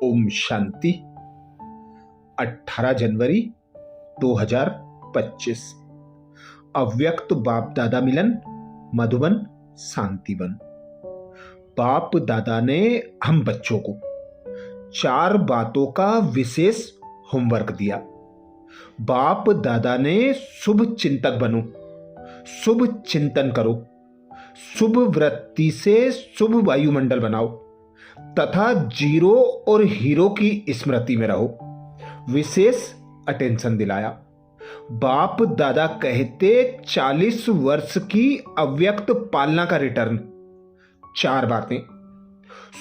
ओम शांति। 18 जनवरी 2025। अव्यक्त बाप दादा मिलन, मधुबन, शांतिवन। बाप दादा ने हम बच्चों को 4 बातों का विशेष होमवर्क दिया। बाप दादा ने शुभ चिंतक बनो, शुभ चिंतन करो, शुभ वृत्ति से शुभ वायुमंडल बनाओ तथा जीरो और हीरो की स्मृति में रहो। विशेष अटेंशन दिलाया। बाप दादा कहते 40 वर्ष की अव्यक्त पालना का रिटर्न। 4 बातें।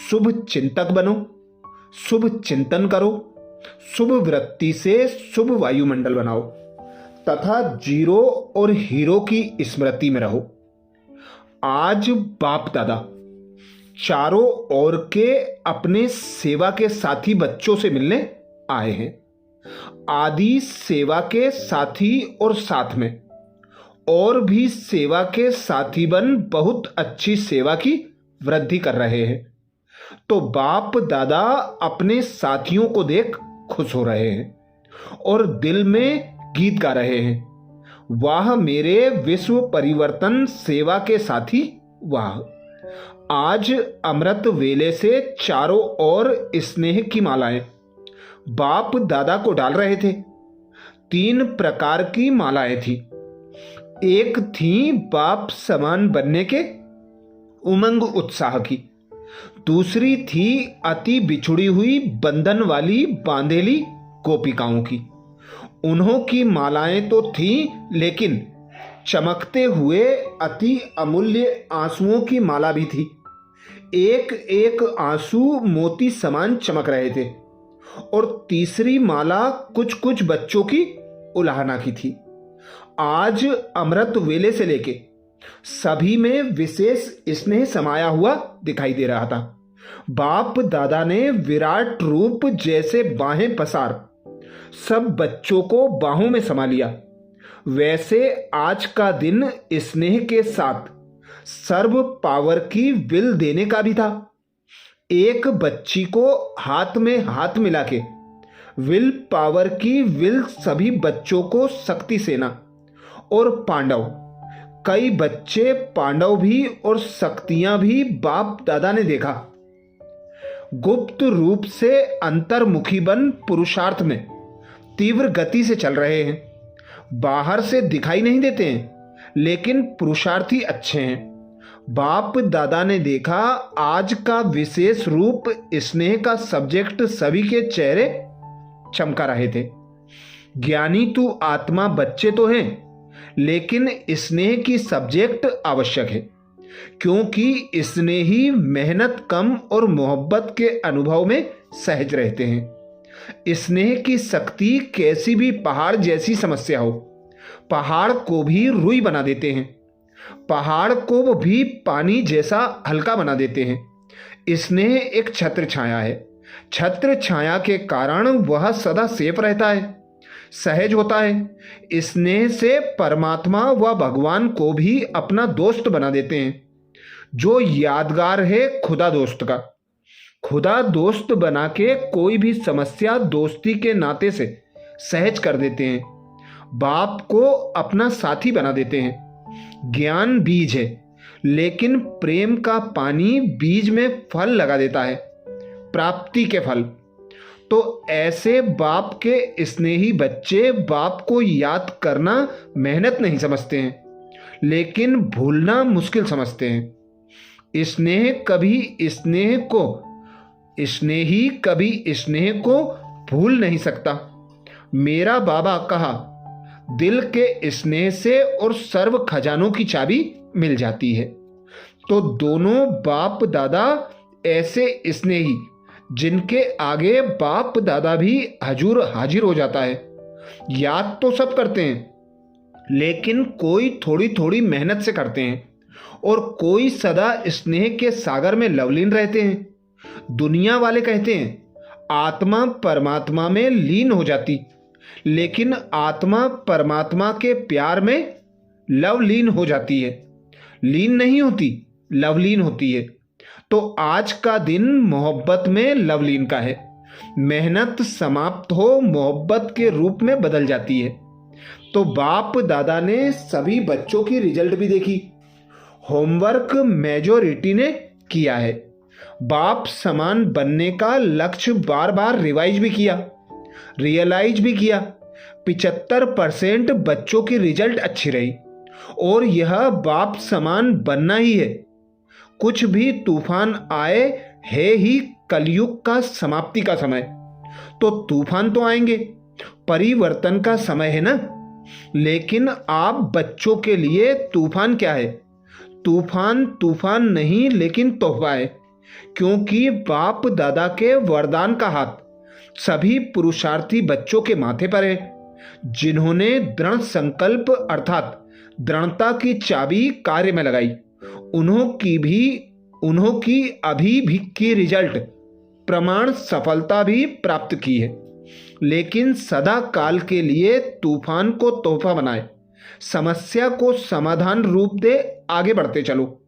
शुभ चिंतक बनो, शुभ चिंतन करो, शुभ वृत्ति से शुभ वायुमंडल बनाओ तथा जीरो और हीरो की स्मृति में रहो। आज बाप दादा चारों ओर के अपने सेवा के साथी बच्चों से मिलने आए हैं। आदि सेवा के साथी और साथ में और भी सेवा के साथी बन बहुत अच्छी सेवा की वृद्धि कर रहे हैं। तो बाप दादा अपने साथियों को देख खुश हो रहे हैं और दिल में गीत गा रहे हैं, वाह मेरे विश्व परिवर्तन सेवा के साथी वाह। आज अमृत वेले से चारों ओर स्नेह की मालाएं बाप दादा को डाल रहे थे। 3 प्रकार की मालाएं थी। एक थी बाप समान बनने के उमंग उत्साह की, दूसरी थी अति बिछुड़ी हुई बंधन वाली बांधेली गोपिकाओं की। उन्हों की मालाएं तो थी, लेकिन चमकते हुए अति अमूल्य आंसुओं की माला भी थी। एक एक आंसू मोती समान चमक रहे थे और तीसरी माला कुछ कुछ बच्चों की उलाहना की थी। आज अमृत वेले से लेके सभी में विशेष स्नेह समाया हुआ दिखाई दे रहा था। बाप दादा ने विराट रूप जैसे बाहें पसार सब बच्चों को बाहों में समा लिया। वैसे आज का दिन स्नेह के साथ सर्व पावर की विल देने का भी था। एक बच्ची को हाथ में हाथ मिला के विल पावर की विल सभी बच्चों को शक्ति सेना और पांडव, कई बच्चे पांडव भी और शक्तियां भी बाप दादा ने देखा। गुप्त रूप से अंतर्मुखी बन पुरुषार्थ में तीव्र गति से चल रहे हैं। बाहर से दिखाई नहीं देते हैं, लेकिन पुरुषार्थी अच्छे हैं। बाप दादा ने देखा आज का विशेष रूप स्नेह का सब्जेक्ट सभी के चेहरे चमका रहे थे। ज्ञानी तू आत्मा बच्चे तो हैं, लेकिन स्नेह की सब्जेक्ट आवश्यक है, क्योंकि स्नेही मेहनत कम और मोहब्बत के अनुभव में सहज रहते हैं। स्नेह की शक्ति कैसी भी पहाड़ जैसी समस्या हो, पहाड़ को भी रुई बना देते हैं, पहाड़ को भी पानी जैसा हल्का बना देते हैं। स्नेह एक छत्र छाया है। छत्र छाया के कारण वह सदा सेफ रहता है, सहज होता है। स्नेह से परमात्मा व भगवान को भी अपना दोस्त बना देते हैं। जो यादगार है खुदा दोस्त का। खुदा दोस्त बना के कोई भी समस्या दोस्ती के नाते से सहज कर देते हैं। बाप को अपना साथी बना देते हैं। ज्ञान बीज है, लेकिन प्रेम का पानी बीज में फल लगा देता है, प्राप्ति के फल। तो ऐसे बाप के स्नेही बच्चे बाप को याद करना मेहनत नहीं समझते हैं, लेकिन भूलना मुश्किल समझते हैं। स्नेही कभी स्नेह को भूल नहीं सकता। मेरा बाबा कहा, दिल के स्नेह से और सर्व खजानों की चाबी मिल जाती है। तो दोनों बाप दादा ऐसे स्नेही जिनके आगे बाप दादा भी हजूर हाजिर हो जाता है। याद तो सब करते हैं, लेकिन कोई थोड़ी थोड़ी मेहनत से करते हैं और कोई सदा स्नेह के सागर में लवलीन रहते हैं। दुनिया वाले कहते हैं आत्मा परमात्मा में लीन हो जाती, लेकिन आत्मा परमात्मा के प्यार में लवलीन हो जाती है। लीन नहीं होती, लवलीन होती है। तो आज का दिन मोहब्बत में लवलीन का है। मेहनत समाप्त हो मोहब्बत के रूप में बदल जाती है। तो बाप दादा ने सभी बच्चों की रिजल्ट भी देखी। होमवर्क मेजॉरिटी ने किया है। बाप समान बनने का लक्ष्य बार बार रिवाइज भी किया, रियलाइज भी किया। 75% बच्चों की रिजल्ट अच्छी रही और यह बाप समान बनना ही है। कुछ भी तूफान आए है ही कलयुग का समाप्ति का समय, तो तूफान तो आएंगे, परिवर्तन का समय है ना। लेकिन आप बच्चों के लिए तूफान क्या है? तूफान तूफान नहीं लेकिन तोहफा है, क्योंकि बाप दादा के वरदान का हाथ सभी पुरुषार्थी बच्चों के माथे पर है, जिन्होंने दृढ़ संकल्प अर्थात दृढ़ता की चाबी कार्य में लगाई। उन्हों की अभी भी की रिजल्ट प्रमाण सफलता भी प्राप्त की है। लेकिन सदा काल के लिए तूफान को तोहफा बनाए, समस्या को समाधान रूप दे, आगे बढ़ते चलो।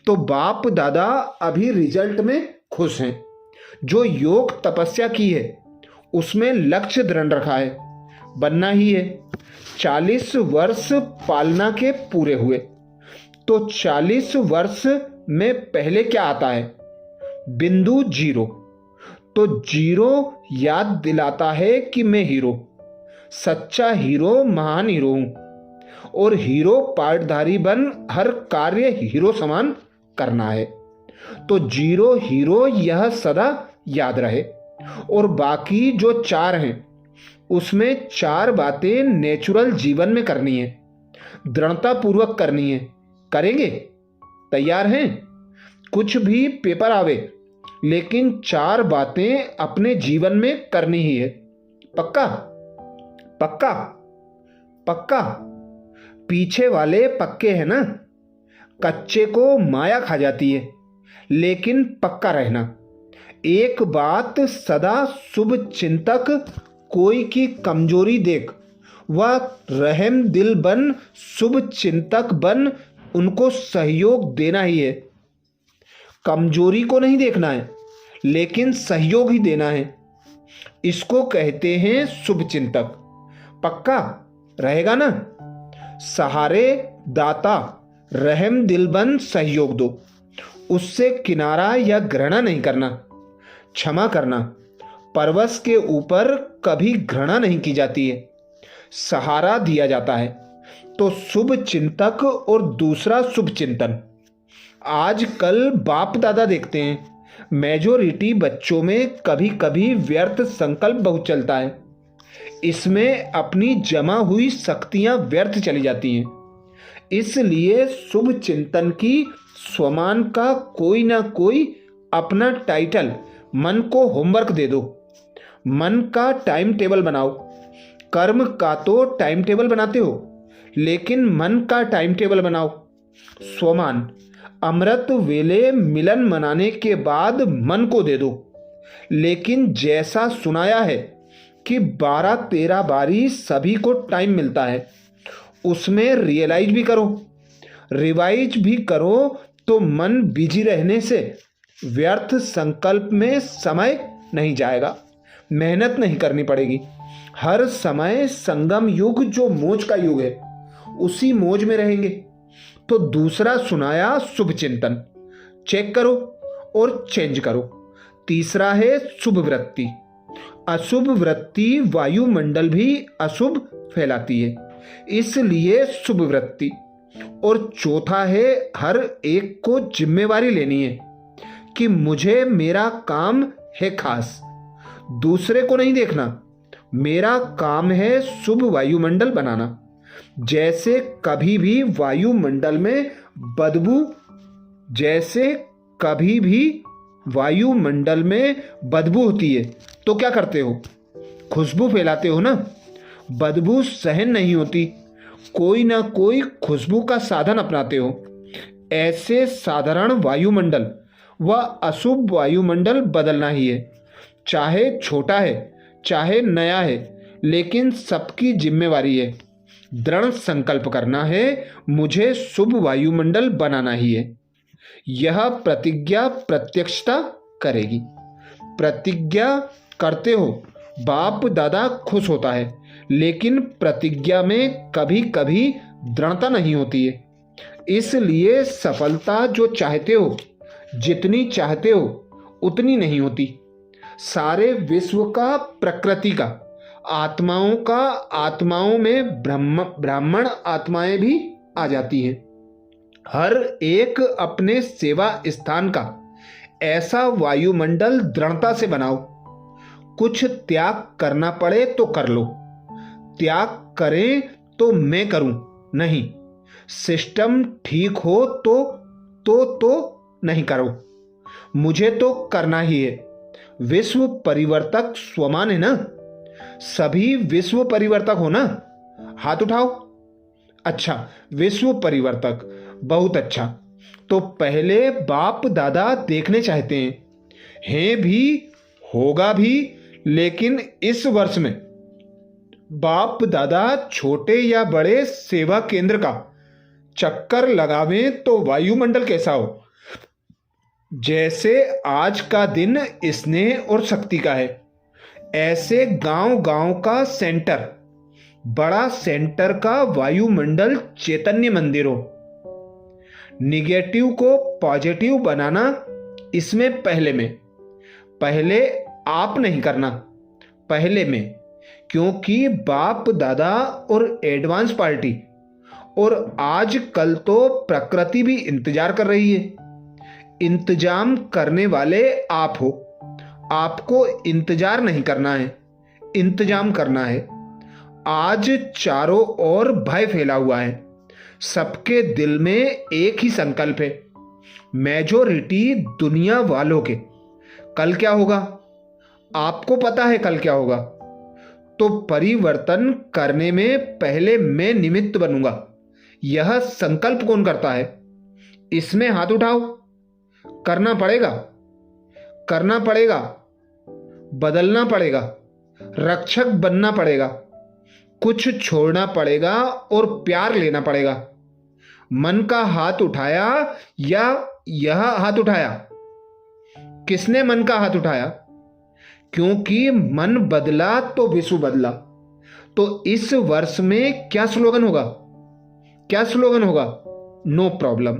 तो बाप दादा अभी रिजल्ट में खुश हैं। जो योग तपस्या की है उसमें लक्ष्य दृढ़ रखा है, बनना ही है। 40 वर्ष पालना के पूरे हुए, तो 40 वर्ष में पहले क्या आता है? बिंदु जीरो। तो जीरो याद दिलाता है कि मैं हीरो, सच्चा हीरो, महान हीरो हूं। और हीरो पार्टधारी बन हर कार्य हीरो समान करना है। तो जीरो हीरो यह सदा याद रहे। और बाकी जो 4 हैं उसमें 4 बातें नेचुरल जीवन में करनी है, दृढ़ता पूर्वक करनी है। करेंगे? तैयार हैं? कुछ भी पेपर आवे, लेकिन 4 बातें अपने जीवन में करनी ही है। पक्का? पक्का? पक्का? पीछे वाले पक्के हैं ना? कच्चे को माया खा जाती है, लेकिन पक्का रहना। एक बात सदा शुभ चिंतक कोई की कमजोरी देख वह रहम दिल बन, शुभ चिंतक बन उनको सहयोग देना ही है। कमजोरी को नहीं देखना है, लेकिन सहयोग ही देना है। इसको कहते हैं शुभ चिंतक। पक्का रहेगा ना? सहारे दाता, रहम दिल बन, सहयोग दो। उससे किनारा या घृणा नहीं करना, क्षमा करना। परवश के ऊपर कभी घृणा नहीं की जाती है, सहारा दिया जाता है। तो शुभ चिंतक और दूसरा शुभ चिंतन। आजकल बाप दादा देखते हैं मेजॉरिटी बच्चों में कभी कभी व्यर्थ संकल्प बहुत चलता है। इसमें अपनी जमा हुई शक्तियां व्यर्थ चली जाती हैं। इसलिए शुभ चिंतन की स्वमान का कोई ना कोई अपना टाइटल मन को होमवर्क दे दो। मन का टाइम टेबल बनाओ। कर्म का तो टाइम टेबल बनाते हो, लेकिन मन का टाइम टेबल बनाओ। स्वमान अमृत वेले मिलन मनाने के बाद मन को दे दो। लेकिन जैसा सुनाया है कि 12-13 बारी सभी को टाइम मिलता है, उसमें रियलाइज भी करो, रिवाइज भी करो। तो मन बिजी रहने से व्यर्थ संकल्प में समय नहीं जाएगा, मेहनत नहीं करनी पड़ेगी। हर समय संगम युग जो मौज का युग है, उसी मौज में रहेंगे। तो दूसरा सुनाया शुभ चिंतन, चेक करो और चेंज करो। तीसरा है शुभ वृत्ति। अशुभ वृत्ति वायुमंडल भी अशुभ फैलाती है, इसलिए शुभ वृत्ति। और चौथा है हर एक को जिम्मेवारी लेनी है कि मुझे मेरा काम है खास, दूसरे को नहीं देखना। मेरा काम है शुभ वायुमंडल बनाना। जैसे कभी भी वायुमंडल में बदबू होती है तो क्या करते हो? खुशबू फैलाते हो ना। बदबू सहन नहीं होती, कोई ना कोई खुशबू का साधन अपनाते हो। ऐसे साधारण वायुमंडल व अशुभ वायुमंडल बदलना ही है। चाहे छोटा है चाहे नया है, लेकिन सबकी जिम्मेवारी है। दृढ़ संकल्प करना है, मुझे शुभ वायुमंडल बनाना ही है। यह प्रतिज्ञा प्रत्यक्षता करेगी। प्रतिज्ञा करते हो बाप दादा खुश होता है, लेकिन प्रतिज्ञा में कभी कभी दृढ़ता नहीं होती है। इसलिए सफलता जो चाहते हो, जितनी चाहते हो उतनी नहीं होती। सारे विश्व का, प्रकृति का, आत्माओं का, आत्माओं में ब्राह्मण आत्माएं भी आ जाती हैं। हर एक अपने सेवा स्थान का ऐसा वायुमंडल दृढ़ता से बनाओ। कुछ त्याग करना पड़े तो कर लो, त्याग करें तो मैं करूं नहीं, सिस्टम ठीक हो तो नहीं करो, मुझे तो करना ही है। विश्व परिवर्तक स्वमान है ना? सभी विश्व परिवर्तक हो ना? हाथ उठाओ। अच्छा, विश्व परिवर्तक, बहुत अच्छा। तो पहले बाप दादा देखने चाहते हैं भी, होगा भी, लेकिन इस वर्ष में बाप दादा छोटे या बड़े सेवा केंद्र का चक्कर लगावें तो वायुमंडल कैसा हो? जैसे आज का दिन स्नेह और शक्ति का है, ऐसे गांव गांव का सेंटर, बड़ा सेंटर का वायुमंडल चैतन्य मंदिर हो। निगेटिव को पॉजिटिव बनाना इसमें पहले आप नहीं करना, पहले में। क्योंकि बाप दादा और एडवांस पार्टी और आज कल तो प्रकृति भी इंतजार कर रही है। इंतजाम करने वाले आप हो, आपको इंतजार नहीं करना है, इंतजाम करना है। आज चारों ओर भय फैला हुआ है, सबके दिल में एक ही संकल्प है, मेजॉरिटी दुनिया वालों के। कल क्या होगा? आपको पता है कल क्या होगा? तो परिवर्तन करने में पहले मैं निमित्त बनूंगा, यह संकल्प कौन करता है? इसमें हाथ उठाओ। करना पड़ेगा, करना पड़ेगा, बदलना पड़ेगा, रक्षक बनना पड़ेगा, कुछ छोड़ना पड़ेगा और प्यार लेना पड़ेगा। मन का हाथ उठाया या यह हाथ उठाया? किसने मन का हाथ उठाया? क्योंकि मन बदला तो विश्व बदला। तो इस वर्ष में क्या स्लोगन होगा? क्या स्लोगन होगा? No problem.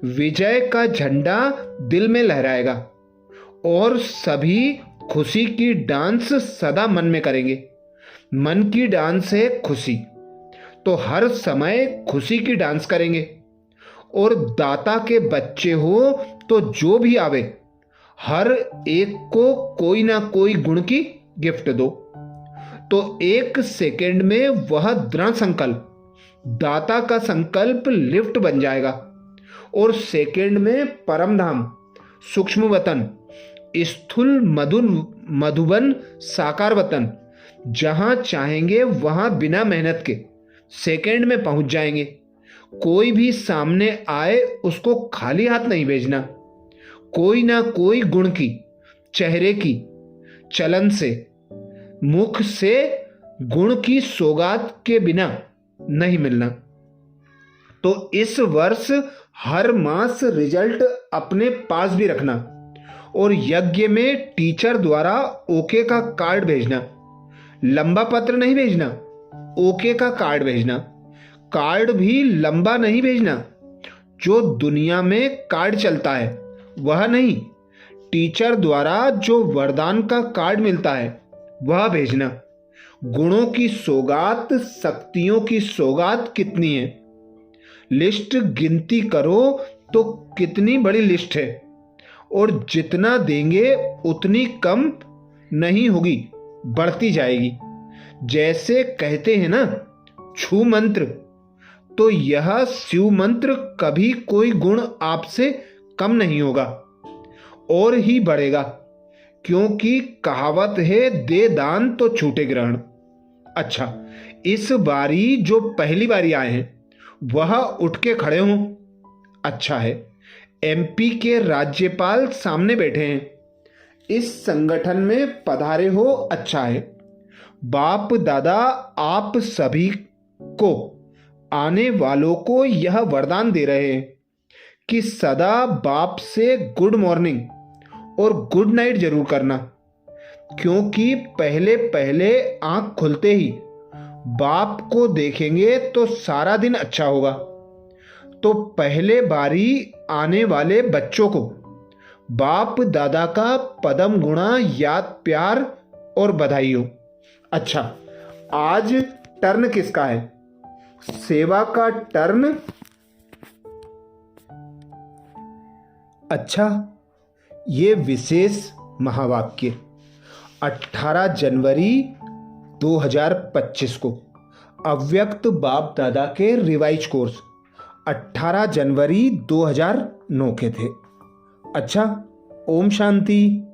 विजय का झंडा दिल में लहराएगा और सभी खुशी की डांस सदा मन में करेंगे। मन की डांस है खुशी, तो हर समय खुशी की डांस करेंगे। और दाता के बच्चे हो तो जो भी आवे, हर एक को कोई ना कोई गुण की गिफ्ट दो। तो एक सेकंड में वह दृढ़ संकल्प, दाता का संकल्प लिफ्ट बन जाएगा और सेकंड में परम धाम, सूक्ष्म वतन, स्थूल मधुबन, साकार वतन, जहां चाहेंगे वहां बिना मेहनत के सेकंड में पहुंच जाएंगे। कोई भी सामने आए उसको खाली हाथ नहीं भेजना, कोई ना कोई गुण की, चेहरे की, चलन से, मुख से गुण की सौगात के बिना नहीं मिलना। तो इस वर्ष हर मास रिजल्ट अपने पास भी रखना और यज्ञ में टीचर द्वारा ओके का कार्ड भेजना। लंबा पत्र नहीं भेजना, ओके का कार्ड भेजना। कार्ड भी लंबा नहीं भेजना, जो दुनिया में कार्ड चलता है वह नहीं, टीचर द्वारा जो वरदान का कार्ड मिलता है वह भेजना। गुणों की सौगात, शक्तियों की सौगात कितनी है? लिस्ट गिनती करो तो कितनी बड़ी लिस्ट है, और जितना देंगे उतनी कम नहीं होगी, बढ़ती जाएगी। जैसे कहते हैं ना, छू मंत्र, तो यह शिव मंत्र कभी कोई गुण आपसे कम नहीं होगा और ही बढ़ेगा। क्योंकि कहावत है, दे दान तो छूटे ग्रहण। अच्छा, इस बारी जो पहली बारी आए हैं वह उठ के खड़े हों। अच्छा है, एमपी के राज्यपाल सामने बैठे हैं, इस संगठन में पधारे हो, अच्छा है। बाप दादा आप सभी को, आने वालों को यह वरदान दे रहे हैं कि सदा बाप से गुड मॉर्निंग और गुड नाइट जरूर करना, क्योंकि पहले पहले आंख खुलते ही बाप को देखेंगे तो सारा दिन अच्छा होगा। तो पहले बारी आने वाले बच्चों को बाप दादा का पदम गुणा याद प्यार और बधाई हो। अच्छा, आज टर्न किसका है? सेवा का टर्न। अच्छा, ये विशेष महावाक्य 18 जनवरी 2025 को अव्यक्त बाप दादा के रिवाइज कोर्स 18 जनवरी 2009 के थे। अच्छा, ओम शांति।